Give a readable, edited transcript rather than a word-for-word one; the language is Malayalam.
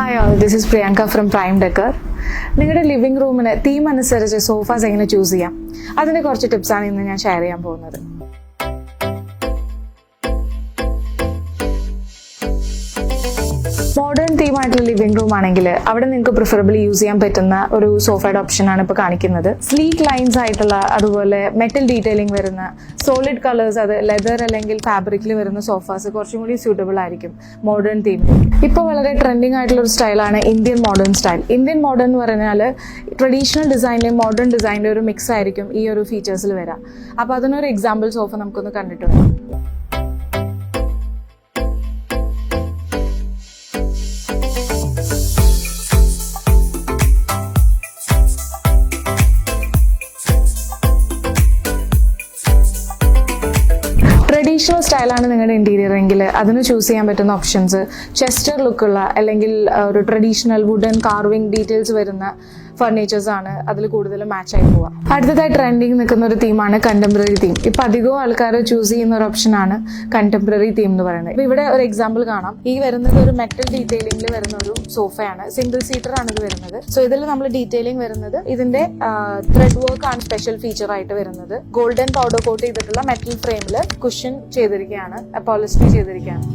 Hi all, this is Priyanka from prime decor. നിങ്ങളുടെ ലിവിംഗ് റൂമിന് തീം അനുസരിച്ച് സോഫാസ് എങ്ങനെ ചൂസ് ചെയ്യാം, അതിൻ്റെ കുറച്ച് ടിപ്സാണ് ഇന്ന് ഞാൻ ഷെയർ ചെയ്യാൻ പോകുന്നത്. മോഡേൺ തീം ആയിട്ടുള്ള ലിവിംഗ് റൂം ആണെങ്കിൽ അവിടെ നിങ്ങൾക്ക് പ്രിഫറബിളി യൂസ് ചെയ്യാൻ പറ്റുന്ന ഒരു സോഫയുടെ ഓപ്ഷനാണ് ഇപ്പോൾ കാണിക്കുന്നത്. സ്ലീക്ക് ലൈൻസ് ആയിട്ടുള്ള, അതുപോലെ മെറ്റൽ ഡീറ്റെയിലിംഗ് വരുന്ന, സോളിഡ് കളേഴ്സ്, അത് ലെതർ അല്ലെങ്കിൽ ഫാബ്രിക്കിൽ വരുന്ന സോഫാസ് കുറച്ചും കൂടി സ്യൂട്ടബിൾ ആയിരിക്കും മോഡേൺ തീമിലേക്ക്. ഇപ്പോൾ വളരെ ട്രെൻഡിങ് ആയിട്ടുള്ള ഒരു സ്റ്റൈലാണ് Indian modern style. Indian modern എന്ന് പറഞ്ഞാൽ ട്രഡീഷണൽ ഡിസൈനിലെയും മോഡേൺ ഡിസൈനിൻ്റെ ഒരു മിക്സ് ആയിരിക്കും ഈ ഒരു ഫീച്ചേഴ്സിൽ വരാം. അപ്പോൾ അതിനൊരു എക്സാമ്പിൾ സോഫ നമുക്കൊന്ന് കണ്ടിട്ട് വരാം. ട്രഡീഷണൽ സ്റ്റൈലാണ് നിങ്ങളുടെ ഇന്റീരിയർ എങ്കിൽ അതിന് ചൂസ് ചെയ്യാൻ പറ്റുന്ന ഓപ്ഷൻസ് ചെസ്റ്റർ ലുക്കുള്ള അല്ലെങ്കിൽ ഒരു ട്രഡീഷണൽ വുഡൻ കാർവിംഗ് ഡീറ്റെയിൽസ് വരുന്ന ഫർണിച്ചേഴ്സ് ആണ് അതിൽ കൂടുതൽ മാച്ച് ആയി പോവുക. അടുത്തതായി ട്രെൻഡിങ് നിൽക്കുന്ന ഒരു തീമാണ് കണ്ടംപററി തീം. ഇപ്പം അധികവും ആൾക്കാർ ചൂസ് ചെയ്യുന്ന ഒരു ഓപ്ഷനാണ് കണ്ടംപററി തീം എന്ന് പറയുന്നത്. ഇപ്പം ഇവിടെ ഒരു എക്സാമ്പിൾ കാണാം. ഈ വരുന്നത് ഒരു മെറ്റൽ ഡീറ്റെയിലിംഗിൽ വരുന്ന ഒരു സോഫയാണ്. സിംഗിൾ സീറ്റർ ആണ് ഇത് വരുന്നത്. സോ ഇതിൽ നമ്മൾ ഡീറ്റെയിലിംഗ് വരുന്നത് ഇതിന്റെ ത്രെഡ് വർക്ക് ആണ് സ്പെഷ്യൽ ഫീച്ചർ ആയിട്ട് വരുന്നത്. ഗോൾഡൻ പൗഡർ കോട്ട് ചെയ്തിട്ടുള്ള മെറ്റൽ ഫ്രെയിമിൽ കുഷൻ ചെയ്തിരിക്കുകയാണ്, പോളിസ്റ്റർ ചെയ്തിരിക്കുകയാണ്.